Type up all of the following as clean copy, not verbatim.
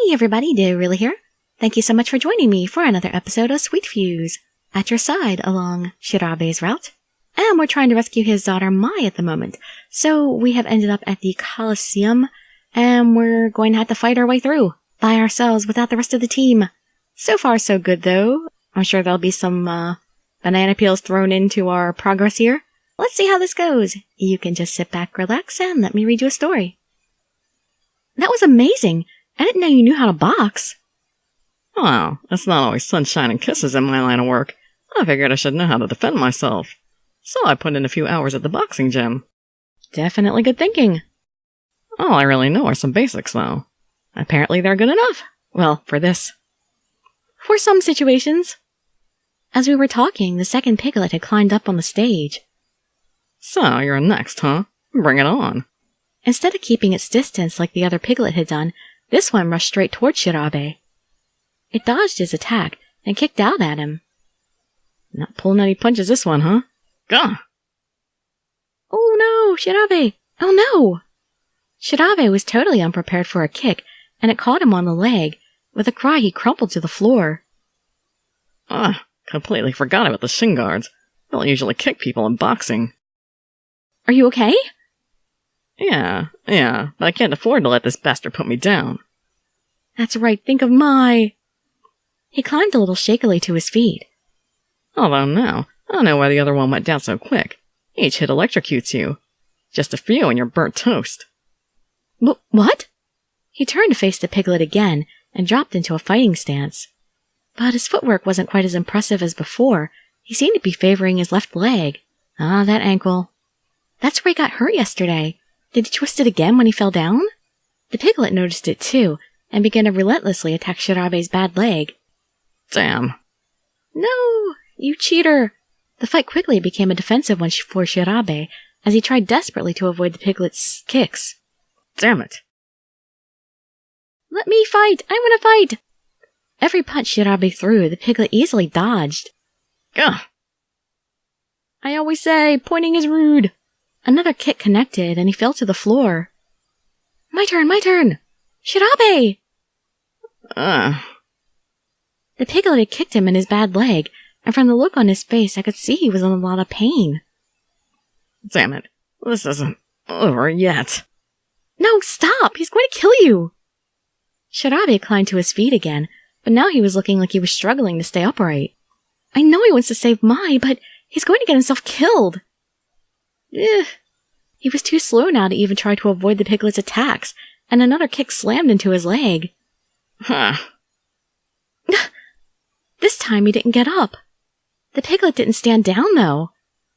Hey everybody, Dirili here. Thank you so much for joining me for another episode of Sweet Fuse. At your side along Shirabe's route. And we're trying to rescue his daughter Mai at the moment. So we have ended up at the Coliseum, and we're going to have to fight our way through by ourselves without the rest of the team. So far so good though. I'm sure there'll be some banana peels thrown into our progress here. Let's see how this goes. You can just sit back, relax, and let me read you a story. That was amazing! I didn't know you knew how to box. Well, it's not always sunshine and kisses in my line of work. I figured I should know how to defend myself. So I put in a few hours at the boxing gym. Definitely good thinking. All I really know are some basics, though. Apparently they're good enough. Well, for this. For some situations. As we were talking, the second piglet had climbed up on the stage. So, you're next, huh? Bring it on. Instead of keeping its distance like the other piglet had done, this one rushed straight toward Shirabe. It dodged his attack and kicked out at him. Not pulling any punches this one, huh? Gah! Oh no, Shirabe! Oh no! Shirabe was totally unprepared for a kick, and it caught him on the leg. With a cry, he crumpled to the floor. Completely forgot about the shin guards. They'll usually kick people in boxing. Are you okay? Yeah, but I can't afford to let this bastard put me down. That's right, think of Mai! He climbed a little shakily to his feet. Although now, I don't know why the other one went down so quick. Each hit electrocutes you. Just a few and you're burnt toast. What? He turned to face the piglet again and dropped into a fighting stance. But his footwork wasn't quite as impressive as before. He seemed to be favoring his left leg. That ankle. That's where he got hurt yesterday. Did he twist it again when he fell down? The piglet noticed it too, and began to relentlessly attack Shirabe's bad leg. Damn. No, you cheater. The fight quickly became a defensive one for Shirabe, as he tried desperately to avoid the piglet's kicks. Damn it. Let me fight! I want to fight! Every punch Shirabe threw, the piglet easily dodged. Gah! I always say, pointing is rude. Another kick connected, and he fell to the floor. My turn! Shirabe! Uh. The piglet had kicked him in his bad leg, and from the look on his face, I could see he was in a lot of pain. Damn it. This isn't over yet. No, stop! He's going to kill you! Shirabe climbed to his feet again, but now he was looking like he was struggling to stay upright. I know he wants to save Mai, but he's going to get himself killed. He was too slow now to even try to avoid the piglet's attacks, and another kick slammed into his leg. Huh. This time he didn't get up. The piglet didn't stand down, though.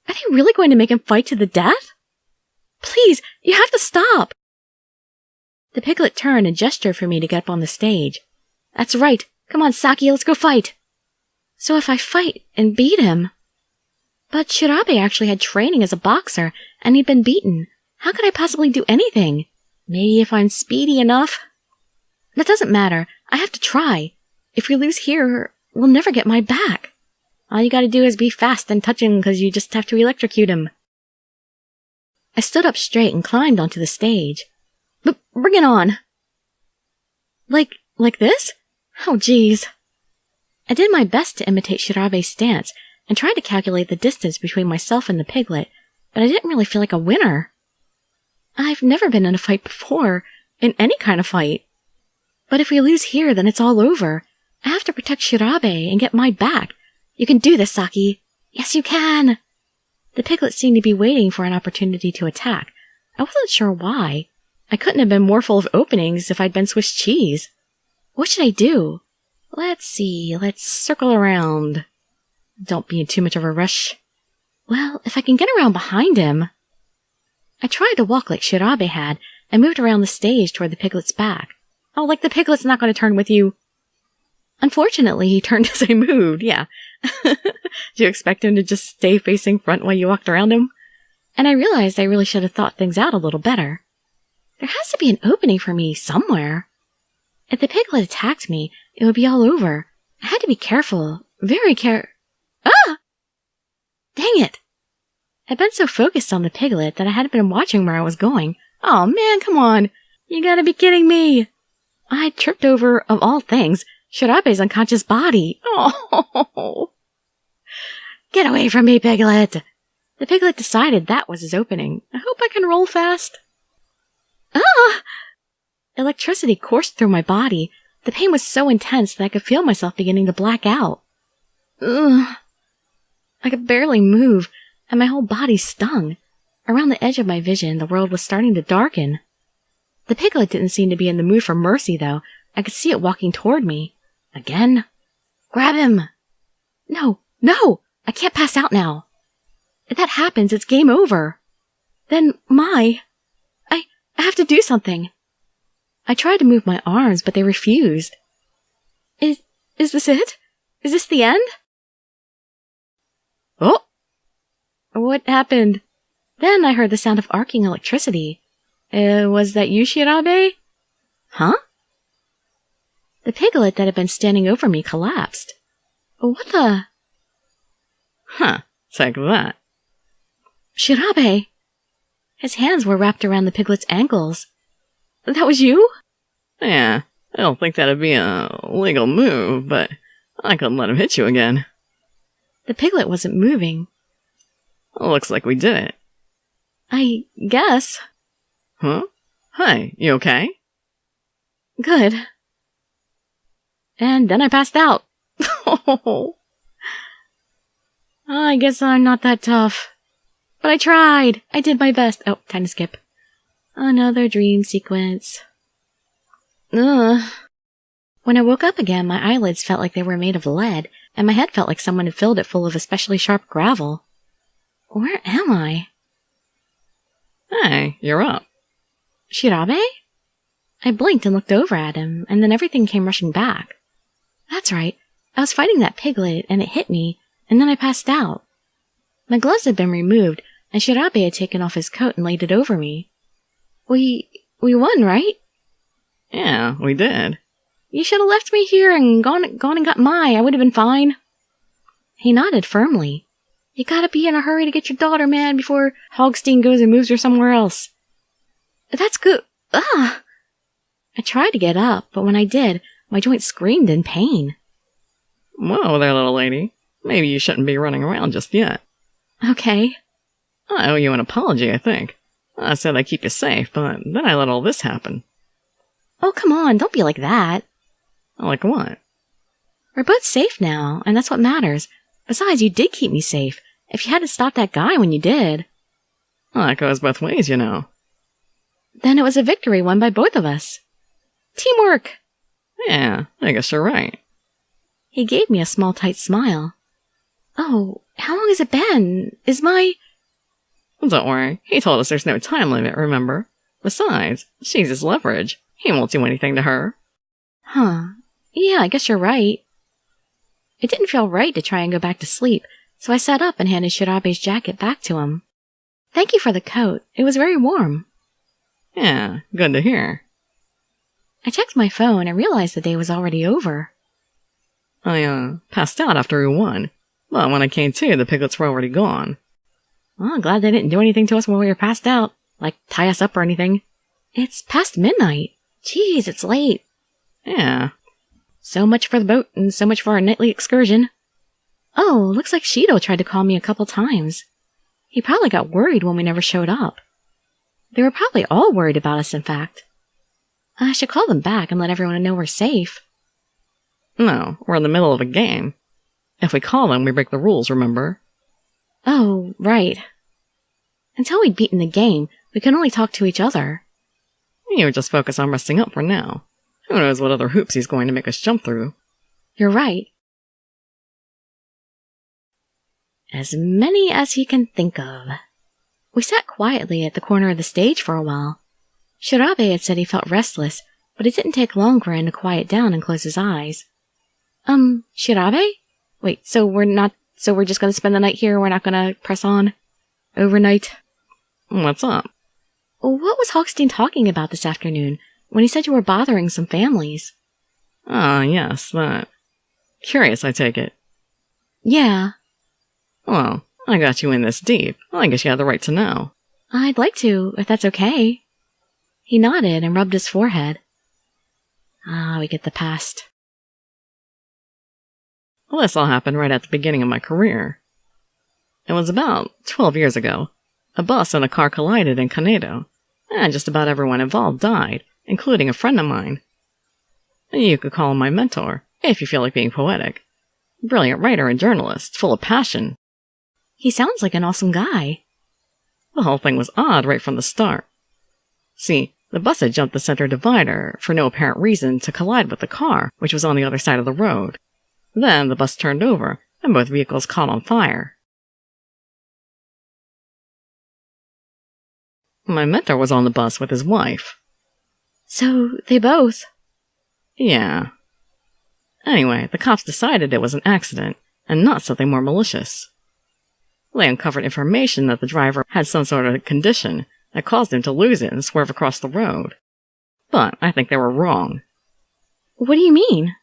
Are they really going to make him fight to the death? Please, you have to stop! The piglet turned and gestured for me to get up on the stage. That's right. Come on, Saki, let's go fight. So if I fight and beat him... But Shirabe actually had training as a boxer, and he'd been beaten. How could I possibly do anything? Maybe if I'm speedy enough? That doesn't matter. I have to try. If we lose here, we'll never get Mai back. All you gotta do is be fast and touch him, because you just have to electrocute him. I stood up straight and climbed onto the stage. Bring it on! Like this? Oh, jeez. I did my best to imitate Shirabe's stance, and tried to calculate the distance between myself and the piglet, but I didn't really feel like a winner. I've never been in a fight before, in any kind of fight. But if we lose here, then it's all over. I have to protect Shirabe and get Mai back. You can do this, Saki. Yes, you can. The piglet seemed to be waiting for an opportunity to attack. I wasn't sure why. I couldn't have been more full of openings if I'd been Swiss cheese. What should I do? Let's see, let's circle around. Don't be in too much of a rush. Well, if I can get around behind him... I tried to walk like Shirabe had, and moved around the stage toward the piglet's back. Oh, like the piglet's not going to turn with you. Unfortunately, he turned as I moved, yeah. Did you expect him to just stay facing front while you walked around him? And I realized I really should have thought things out a little better. There has to be an opening for me somewhere. If the piglet attacked me, it would be all over. I had to be careful, very Ah! Dang it! I'd been so focused on the piglet that I hadn't been watching where I was going. Oh man, come on! You gotta be kidding me! I tripped over, of all things, Shirabe's unconscious body. Oh! Get away from me, Piglet! The Piglet decided that was his opening. I hope I can roll fast. Ah! Electricity coursed through my body. The pain was so intense that I could feel myself beginning to black out. Ugh. I could barely move, and my whole body stung. Around the edge of my vision, the world was starting to darken. The Piglet didn't seem to be in the mood for mercy, though. I could see it walking toward me. Again? Grab him! No! I can't pass out now. If that happens, it's game over. Then, I have to do something. I tried to move my arms, but they refused. Is this it? Is this the end? Oh! What happened? Then I heard the sound of arcing electricity. Was that you, Shirabe? Huh? The Piglet that had been standing over me collapsed. What the? Huh, take that. Shirabe! His hands were wrapped around the Piglet's ankles. That was you? Yeah, I don't think that'd be a legal move, but I couldn't let him hit you again. The Piglet wasn't moving. Looks like we did it. I guess. Huh? Hey, you okay? Good. And then I passed out. I guess I'm not that tough. But I tried. I did my best. Oh, time to skip. Another dream sequence. Ugh. When I woke up again, my eyelids felt like they were made of lead, and my head felt like someone had filled it full of especially sharp gravel. Where am I? Hey, you're up. Shirabe? I blinked and looked over at him, and then everything came rushing back. That's right. I was fighting that Piglet, and it hit me, and then I passed out. My gloves had been removed, and Shirabe had taken off his coat and laid it over me. We won, right? Yeah, we did. You should have left me here and gone and got Mai. I would have been fine. He nodded firmly. You gotta be in a hurry to get your daughter, man, before Hogstein goes and moves her somewhere else. That's good. Ah! I tried to get up, but when I did, my joint screamed in pain. Whoa there, little lady. Maybe you shouldn't be running around just yet. Okay. I owe you an apology, I think. I said I'd keep you safe, but then I let all this happen. Oh, come on, don't be like that. Like what? We're both safe now, and that's what matters. Besides, you did keep me safe. If you hadn't stopped that guy when you did. Well, that goes both ways, you know. Then it was a victory won by both of us. Teamwork! Yeah, I guess you're right. He gave me a small, tight smile. Oh, how long has it been? Is my... Don't worry, he told us there's no time limit, remember? Besides, she's his leverage. He won't do anything to her. Huh. Yeah, I guess you're right. It didn't feel right to try and go back to sleep, so I sat up and handed Shirabe's jacket back to him. Thank you for the coat. It was very warm. Yeah, good to hear. I checked my phone and realized the day was already over. I, passed out after we won. But when I came to, the piglets were already gone. Well, I'm glad they didn't do anything to us while we were passed out, like tie us up or anything. It's past midnight. Jeez, it's late. Yeah. So much for the boat and so much for our nightly excursion. Oh, looks like Shido tried to call me a couple times. He probably got worried when we never showed up. They were probably all worried about us, in fact. I should call them back and let everyone know we're safe. No, we're in the middle of a game. If we call them, we break the rules, remember? Oh, right. Until we'd beaten the game, we could only talk to each other. You would just focus on resting up for now. Who knows what other hoops he's going to make us jump through. You're right. As many as he can think of. We sat quietly at the corner of the stage for a while. Shirabe had said he felt restless, but it didn't take long for him to quiet down and close his eyes. Shirabe? Wait, so we're just gonna spend the night here? We're not gonna press on? Overnight? What's up? What was Hogstein talking about this afternoon, when he said you were bothering some families? Ah, yes, that. Curious, I take it. Yeah. Well, I got you in this deep. I guess you have the right to know. I'd like to, if that's okay. He nodded and rubbed his forehead. Ah, we get the past. Well, this all happened right at the beginning of my career. It was about 12 years ago. A bus and a car collided in Kanedo, and just about everyone involved died, including a friend of mine. You could call him my mentor, if you feel like being poetic. Brilliant writer and journalist, full of passion. He sounds like an awesome guy. The whole thing was odd right from the start. See, the bus had jumped the center divider for no apparent reason to collide with the car, which was on the other side of the road. Then the bus turned over, and both vehicles caught on fire. My mentor was on the bus with his wife. So, they both... Yeah. Anyway, the cops decided it was an accident, and not something more malicious. They uncovered information that the driver had some sort of condition that caused him to lose it and swerve across the road. But I think they were wrong. What do you mean?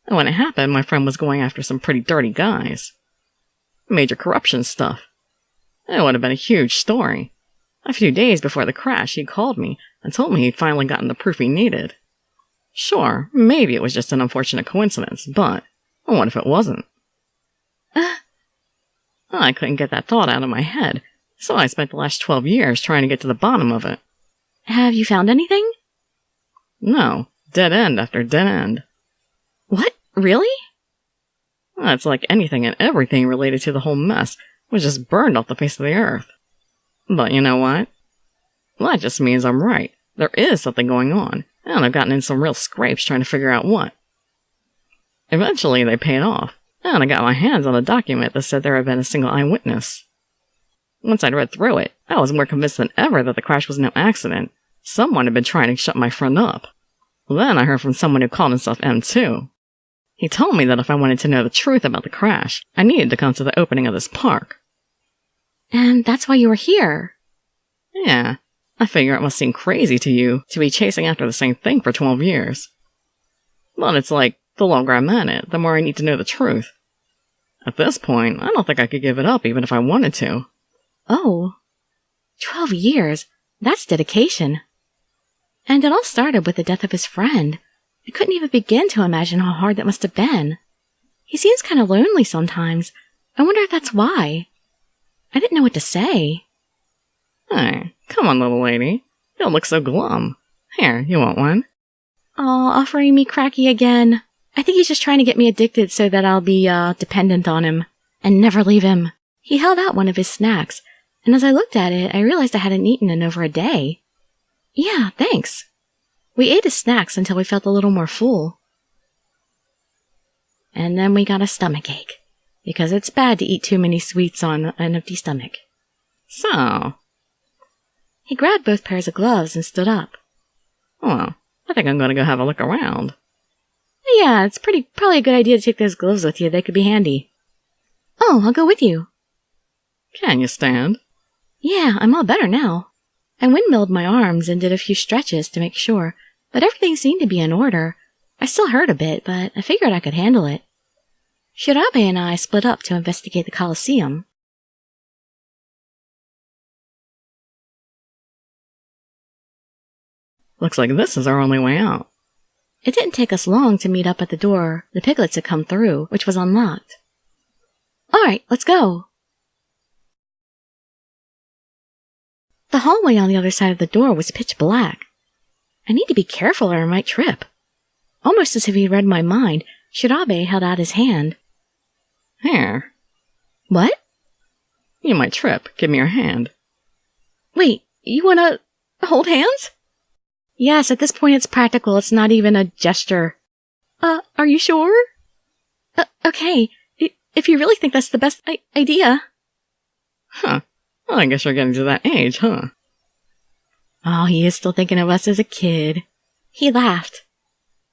When it happened, my friend was going after some pretty dirty guys. Major corruption stuff. It would have been a huge story. A few days before the crash, he called me and told me he'd finally gotten the proof he needed. Sure, maybe it was just an unfortunate coincidence, but what if it wasn't? I couldn't get that thought out of my head, so I spent the last 12 years trying to get to the bottom of it. Have you found anything? No, dead end after dead end. What? Really? It's like anything and everything related to the whole mess was just burned off the face of the earth. But you know what? Well, that just means I'm right. There is something going on, and I've gotten in some real scrapes trying to figure out what. Eventually, they paid off, and I got my hands on a document that said there had been a single eyewitness. Once I'd read through it, I was more convinced than ever that the crash was no accident. Someone had been trying to shut my friend up. Then I heard from someone who called himself M2. He told me that if I wanted to know the truth about the crash, I needed to come to the opening of this park. And that's why you were here? Yeah, I figure it must seem crazy to you to be chasing after the same thing for 12 years. But it's like, the longer I'm at it, the more I need to know the truth. At this point, I don't think I could give it up even if I wanted to. Oh, 12 years? That's dedication. And it all started with the death of his friend. I couldn't even begin to imagine how hard that must have been. He seems kind of lonely sometimes. I wonder if that's why. I didn't know what to say. Hey, come on, little lady. You don't look so glum. Here, you want one? Aw, offering me cracky again. I think he's just trying to get me addicted so that I'll be, dependent on him. And never leave him. He held out one of his snacks, and as I looked at it, I realized I hadn't eaten in over a day. Yeah, thanks. We ate his snacks until we felt a little more full. And then we got a stomachache, because it's bad to eat too many sweets on an empty stomach. So? He grabbed both pairs of gloves and stood up. Well, I think I'm going to go have a look around. Yeah, it's probably a good idea to take those gloves with you. They could be handy. Oh, I'll go with you. Can you stand? Yeah, I'm all better now. I windmilled my arms and did a few stretches to make sure, but everything seemed to be in order. I still hurt a bit, but I figured I could handle it. Shirabe and I split up to investigate the Colosseum. Looks like this is our only way out. It didn't take us long to meet up at the door the piglets had come through, which was unlocked. All right, let's go. The hallway on the other side of the door was pitch black. I need to be careful or I might trip. Almost as if he read my mind, Shirabe held out his hand. Here. What? You might trip. Give me your hand. Wait, you wanna hold hands? Yes, at this point it's practical. It's not even a gesture. Are you sure? Okay. If you really think that's the best idea. Huh. Well, I guess you're getting to that age, huh? Oh, he is still thinking of us as a kid. He laughed.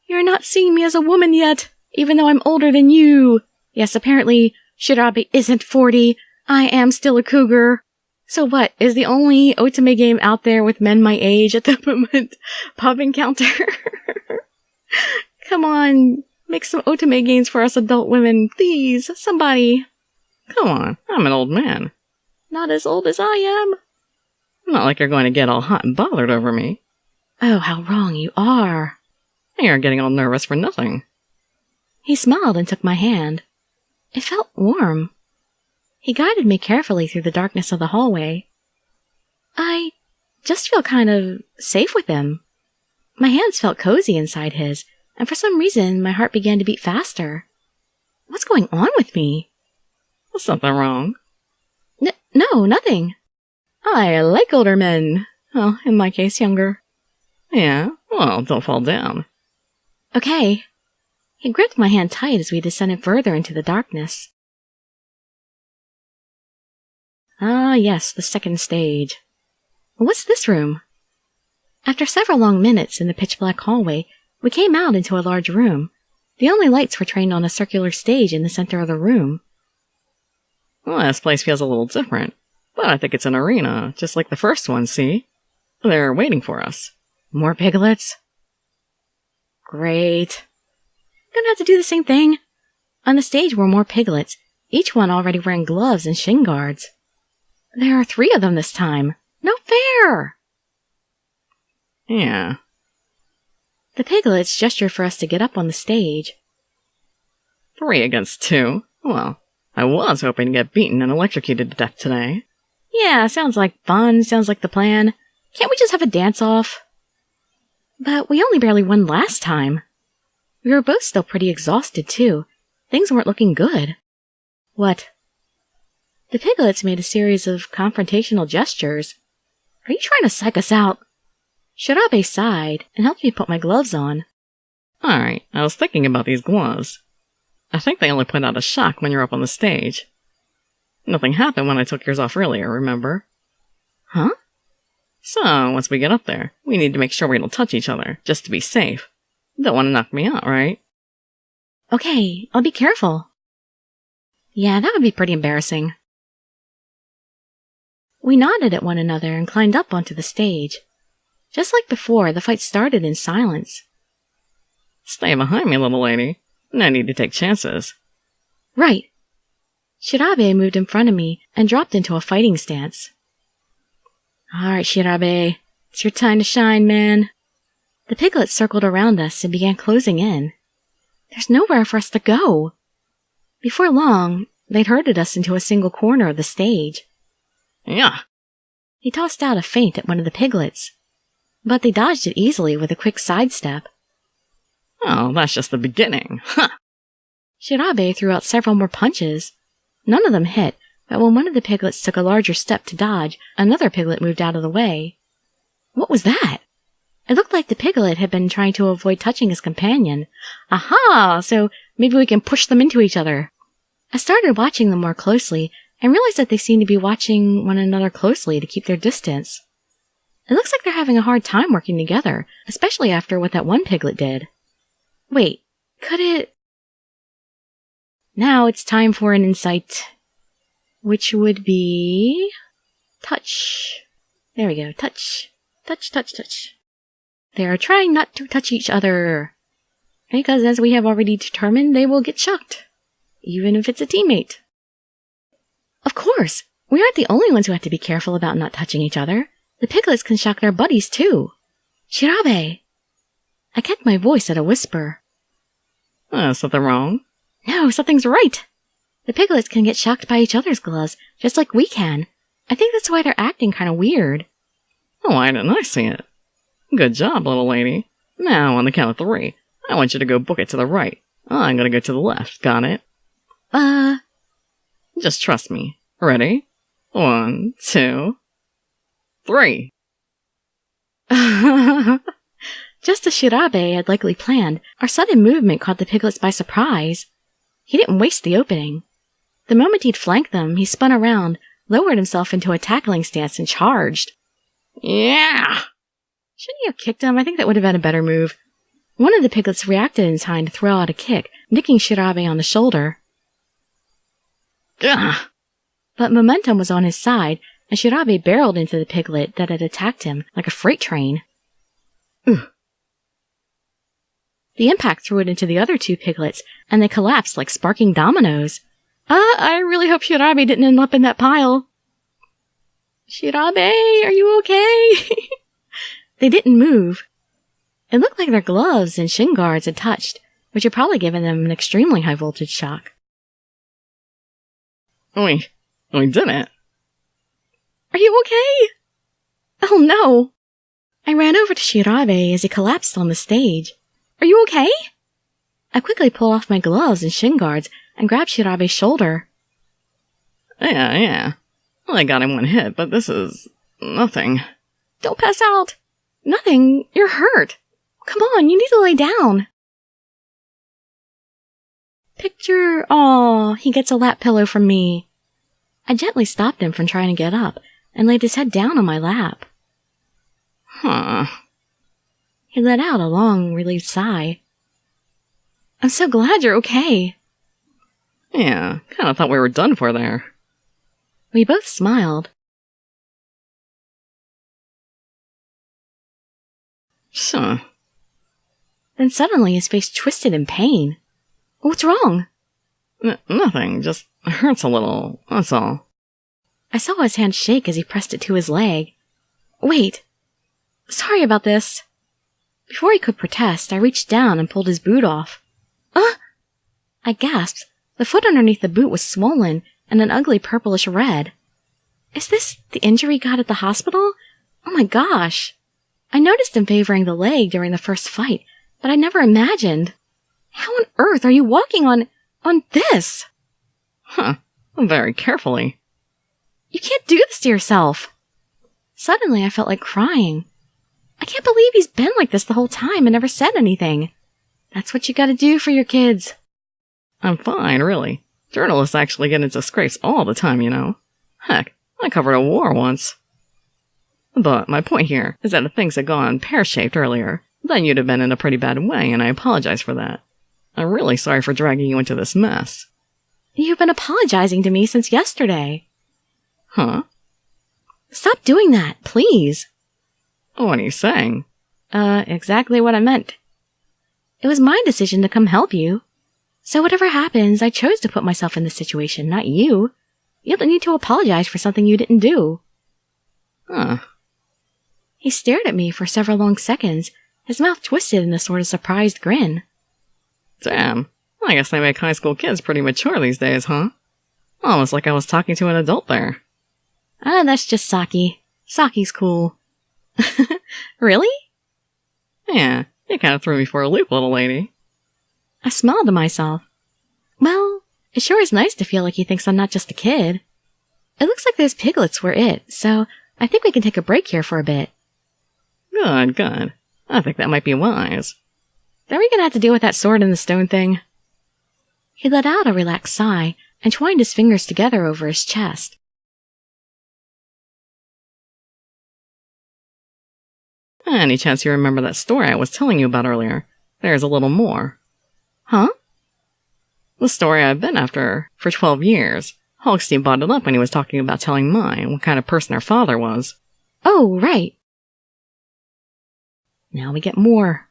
You're not seeing me as a woman yet, even though I'm older than you. Yes, apparently, Shirabe isn't 40. I am still a cougar. So what, is the only otome game out there with men my age at the moment Pub Encounter? Come on, make some otome games for us adult women, please, somebody. Come on, I'm an old man. Not as old as I am. Not like you're going to get all hot and bothered over me. Oh, how wrong you are. You're getting all nervous for nothing. He smiled and took my hand. It felt warm. He guided me carefully through the darkness of the hallway. I just feel kind of safe with him. My hands felt cozy inside his, and for some reason my heart began to beat faster. What's going on with me? There's something wrong. No, nothing. I like older men. Well, in my case, younger. Yeah? Well, don't fall down. Okay. He gripped my hand tight as we descended further into the darkness. Ah, yes, the second stage. What's this room? After several long minutes in the pitch-black hallway, we came out into a large room. The only lights were trained on a circular stage in the center of the room. Well, this place feels a little different, but I think it's an arena, just like the first one, see? They're waiting for us. More piglets? Great. Gonna have to do the same thing. On the stage were more piglets, each one already wearing gloves and shin guards. There are 3 of them this time. No fair! Yeah. The piglets gestured for us to get up on the stage. 3 against 2? Well, I was hoping to get beaten and electrocuted to death today. Yeah, sounds like fun, sounds like the plan. Can't we just have a dance-off? But we only barely won last time. We were both still pretty exhausted, too. Things weren't looking good. What? The piglets made a series of confrontational gestures. Are you trying to psych us out? Shirabe sighed and helped me put my gloves on. Alright, I was thinking about these gloves. I think they only put out a shock when you're up on the stage. Nothing happened when I took yours off earlier, remember? Huh? So, once we get up there, we need to make sure we don't touch each other, just to be safe. Don't want to knock me out, right? Okay, I'll be careful. Yeah, that would be pretty embarrassing. We nodded at one another and climbed up onto the stage. Just like before, the fight started in silence. Stay behind me, little lady. No need to take chances. Right. Shirabe moved in front of me and dropped into a fighting stance. Alright, Shirabe. It's your time to shine, man. The piglets circled around us and began closing in. There's nowhere for us to go. Before long, they'd herded us into a single corner of the stage. Yeah. He tossed out a feint at one of the piglets, but they dodged it easily with a quick sidestep. Oh, that's just the beginning. Huh. Shirabe threw out several more punches. None of them hit, but when one of the piglets took a larger step to dodge, another piglet moved out of the way. What was that? It looked like the piglet had been trying to avoid touching his companion. Aha! So maybe we can push them into each other. I started watching them more closely and realized that they seemed to be watching one another closely to keep their distance. It looks like they're having a hard time working together, especially after what that one piglet did. Wait, could it... Now it's time for an insight, which would be... touch. There we go, touch. Touch, touch, touch. They are trying not to touch each other, because as we have already determined, they will get shocked, even if it's a teammate. Of course, we aren't the only ones who have to be careful about not touching each other. The piglets can shock their buddies too. Shirabe! I kept my voice at a whisper. Something wrong? No, something's right. The piglets can get shocked by each other's gloves, just like we can. I think that's why they're acting kind of weird. Oh, why didn't I see it? Good job, little lady. Now, on the count of 3, I want you to go book it to the right. I'm gonna go to the left, got it? Just trust me. Ready? 1, 2, 3. Just as Shirabe had likely planned, our sudden movement caught the piglets by surprise. He didn't waste the opening. The moment he'd flanked them, he spun around, lowered himself into a tackling stance, and charged. Yeah! Shouldn't you have kicked him? I think that would have been a better move. One of the piglets reacted in time to throw out a kick, nicking Shirabe on the shoulder. Gah! But momentum was on his side, and Shirabe barreled into the piglet that had attacked him like a freight train. Ugh. The impact threw it into the other 2 piglets, and they collapsed like sparking dominoes. I really hope Shirabe didn't end up in that pile. Shirabe, are you okay? They didn't move. It looked like their gloves and shin guards had touched, which had probably given them an extremely high voltage shock. We did it. Are you okay? Oh no! I ran over to Shirabe as he collapsed on the stage. Are you okay? I quickly pulled off my gloves and shin guards and grabbed Shirabe's shoulder. Yeah. Well, I got him one hit, but this is nothing. Don't pass out. Nothing. You're hurt. Come on, you need to lay down. Picture, aw, he gets a lap pillow from me. I gently stopped him from trying to get up and laid his head down on my lap. Huh. He let out a long, relieved sigh. I'm so glad you're okay. Yeah, kinda thought we were done for there. We both smiled. Huh. Then suddenly his face twisted in pain. What's wrong? Nothing, just hurts a little, that's all. I saw his hand shake as he pressed it to his leg. Wait. Sorry about this. Before he could protest, I reached down and pulled his boot off. I gasped. The foot underneath the boot was swollen and an ugly purplish red. Is this the injury he got at the hospital? Oh my gosh. I noticed him favoring the leg during the first fight, but I never imagined. How on earth are you walking on this? Huh. Very carefully. You can't do this to yourself. Suddenly I felt like crying. I can't believe he's been like this the whole time and never said anything. That's what you gotta do for your kids. I'm fine, really. Journalists actually get into scrapes all the time, you know. Heck, I covered a war once. But my point here is that if things had gone pear-shaped earlier, then you'd have been in a pretty bad way, and I apologize for that. I'm really sorry for dragging you into this mess. You've been apologizing to me since yesterday. Huh? Stop doing that, please. What are you saying? Exactly what I meant. It was my decision to come help you. So whatever happens, I chose to put myself in this situation, not you. You don't need to apologize for something you didn't do. Huh. He stared at me for several long seconds, his mouth twisted in a sort of surprised grin. Damn. I guess they make high school kids pretty mature these days, huh? Almost like I was talking to an adult there. That's just Saki. Saki's cool. Really? Yeah, you kind of threw me for a loop, little lady. I smiled to myself. Well, it sure is nice to feel like he thinks I'm not just a kid. It looks like those piglets were it, so I think we can take a break here for a bit. Good. I think that might be wise. Then we're gonna have to deal with that sword in the stone thing. He let out a relaxed sigh and twined his fingers together over his chest. Any chance you remember that story I was telling you about earlier? There's a little more. Huh? The story I've been after for 12 years. Hogstein brought it up when he was talking about telling mine what kind of person her father was. Oh, right. Now we get more.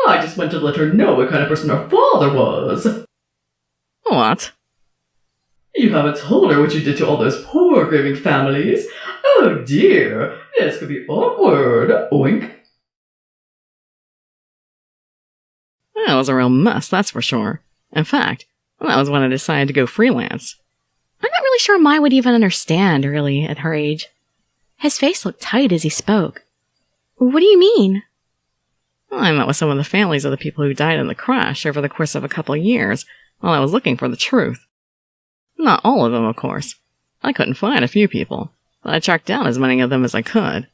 I just went to let her know what kind of person her father was. What? You haven't told her what you did to all those poor grieving families. Oh dear, this could be awkward. Oink. That was a real mess, that's for sure. In fact, that was when I decided to go freelance. I'm not really sure Mai would even understand, really, at her age. His face looked tight as he spoke. What do you mean? I met with some of the families of the people who died in the crash over the course of a couple of years while I was looking for the truth. Not all of them, of course. I couldn't find a few people, but I tracked down as many of them as I could.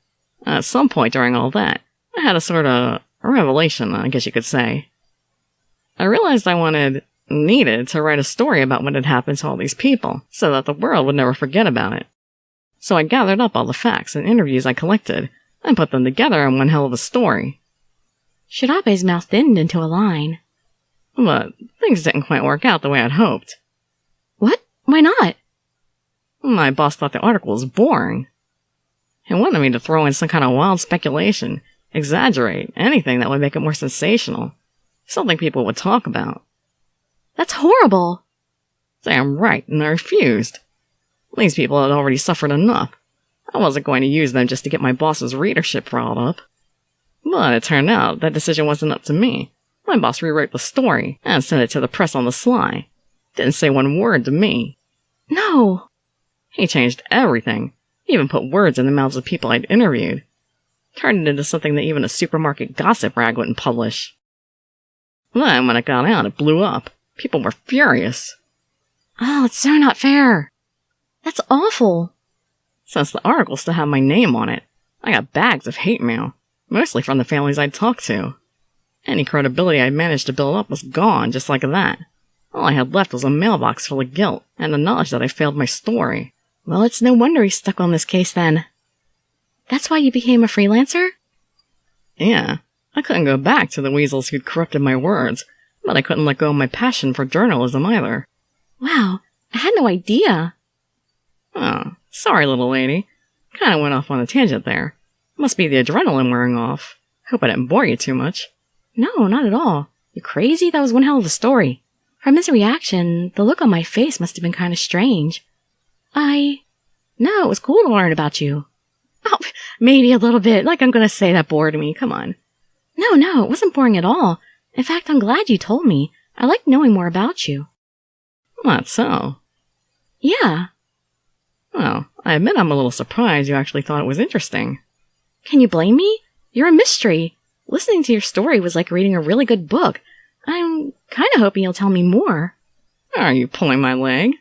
At some point during all that, I had a sort of revelation, I guess you could say. I realized I needed to write a story about what had happened to all these people, so that the world would never forget about it. So I gathered up all the facts and interviews I collected, and put them together in one hell of a story. Shirabe's mouth thinned into a line. But things didn't quite work out the way I'd hoped. What? Why not? My boss thought the article was boring. He wanted me to throw in some kind of wild speculation, exaggerate, anything that would make it more sensational. Something people would talk about. That's horrible. Damn right, and I refused. These people had already suffered enough. I wasn't going to use them just to get my boss's readership riled up. But it turned out that decision wasn't up to me. My boss rewrote the story and sent it to the press on the sly. Didn't say one word to me. No! He changed everything. He even put words in the mouths of people I'd interviewed. Turned it into something that even a supermarket gossip rag wouldn't publish. Then, when it got out, it blew up. People were furious. Oh, it's so not fair. That's awful. Since the article still had my name on it, I got bags of hate mail, mostly from the families I'd talked to. Any credibility I'd managed to build up was gone just like that. All I had left was a mailbox full of guilt and the knowledge that I failed my story. Well, it's no wonder he's stuck on this case then. That's why you became a freelancer? Yeah, I couldn't go back to the weasels who'd corrupted my words, but I couldn't let go of my passion for journalism either. Wow, I had no idea. Oh, sorry, little lady. Kinda went off on a tangent there. Must be the adrenaline wearing off. Hope I didn't bore you too much. No, not at all. You crazy? That was one hell of a story. From his reaction, the look on my face must have been kind of strange. No, it was cool to learn about you. Oh, maybe a little bit. Like I'm gonna say that bored me. Come on. No, it wasn't boring at all. In fact, I'm glad you told me. I like knowing more about you. What so? Yeah. Well, I admit I'm a little surprised you actually thought it was interesting. Can you blame me? You're a mystery. Listening to your story was like reading a really good book. I'm kinda hoping you'll tell me more. Are you pulling my leg?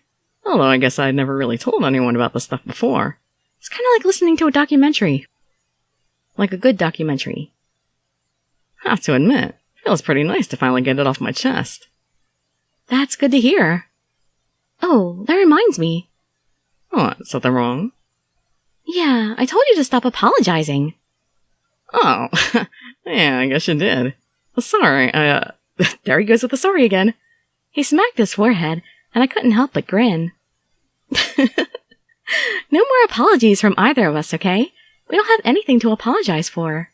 Although I guess I'd never really told anyone about this stuff before. It's kinda like listening to a documentary. Like a good documentary. Have to admit, feels pretty nice to finally get it off my chest. That's good to hear. Oh, that reminds me. What, something wrong? Yeah, I told you to stop apologizing. Oh, yeah, I guess you did. Sorry, There he goes with the sorry again. He smacked his forehead, and I couldn't help but grin. No more apologies from either of us, okay? We don't have anything to apologize for.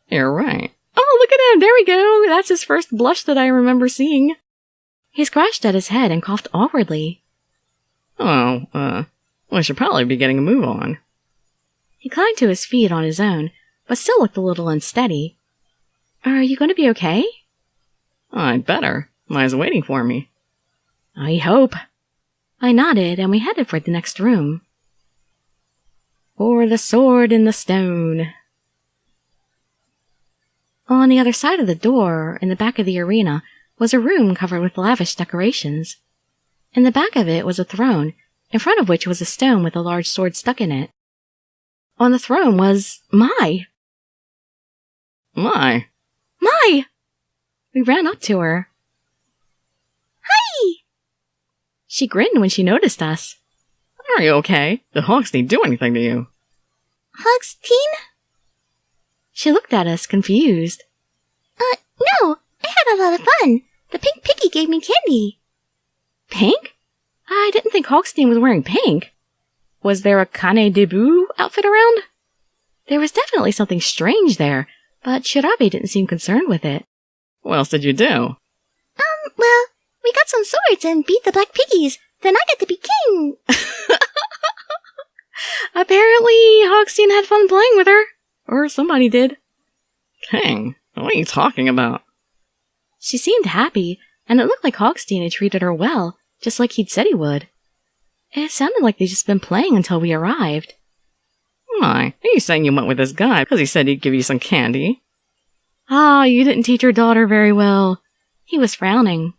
You're right. Oh, look at him! There we go! That's his first blush that I remember seeing. He scratched at his head and coughed awkwardly. Oh, we should probably be getting a move on. He climbed to his feet on his own, but still looked a little unsteady. Are you going to be okay? I'd better. Maya's waiting for me. I hope. I nodded, and we headed for the next room. For the sword in the stone. On the other side of the door, in the back of the arena, was a room covered with lavish decorations. In the back of it was a throne, in front of which was a stone with a large sword stuck in it. On the throne was Mai. My! Mai! We ran up to her. Hi! She grinned when she noticed us. Are you okay? Did Hogstein do anything to you? Hogstein? She looked at us, confused. No, I had a lot of fun. The pink piggy gave me candy. Pink? I didn't think Hogstein was wearing pink. Was there a Kane Debut outfit around? There was definitely something strange there, but Shirabe didn't seem concerned with it. What else did you do? Well, we got some swords and beat the black piggies. Then I got to be king. Apparently, Hogstein had fun playing with her. Or somebody did. King? What are you talking about? She seemed happy, and it looked like Hogstein had treated her well, just like he'd said he would. It sounded like they'd just been playing until we arrived. My, are you saying you went with this guy because he said he'd give you some candy? Ah, you didn't teach your daughter very well. He was frowning.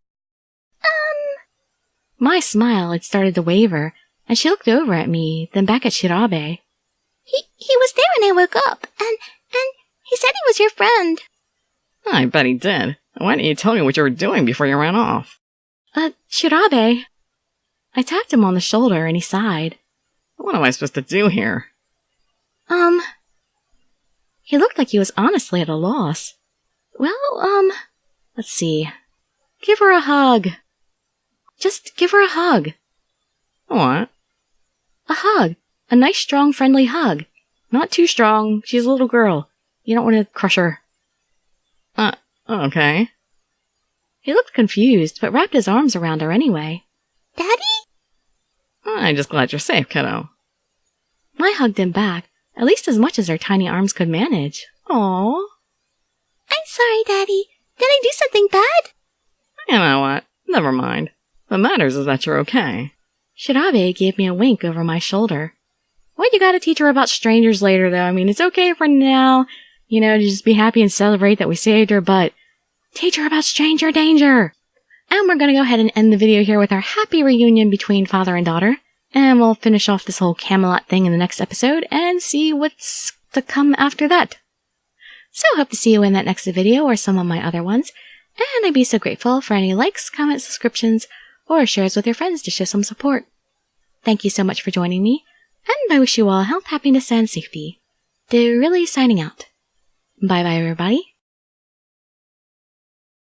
My smile had started to waver, and she looked over at me, then back at Shirabe. He was there when I woke up, and he said he was your friend. I bet he did. Why didn't you tell me what you were doing before you ran off? Shirabe. I tapped him on the shoulder, and he sighed. What am I supposed to do here? He looked like he was honestly at a loss. Well, let's see. Give her a hug. Just give her a hug. What? A hug. A nice, strong, friendly hug. Not too strong. She's a little girl. You don't want to crush her. Okay. He looked confused, but wrapped his arms around her anyway. Daddy? I'm just glad you're safe, kiddo. I hugged him back, at least as much as her tiny arms could manage. Aww. Sorry, Daddy. Did I do something bad? You know what? Never mind. What matters is that you're okay. Shirabe gave me a wink over my shoulder. Well, you gotta teach her about strangers later, though. I mean, it's okay for now, to just be happy and celebrate that we saved her, but teach her about stranger danger. And we're gonna go ahead and end the video here with our happy reunion between father and daughter. And we'll finish off this whole Camelot thing in the next episode and see what's to come after that. So hope to see you in that next video or some of my other ones. And I'd be so grateful for any likes, comments, subscriptions, or shares with your friends to show some support. Thank you so much for joining me, and I wish you all health, happiness, and safety. Dirili signing out. Bye-bye, everybody.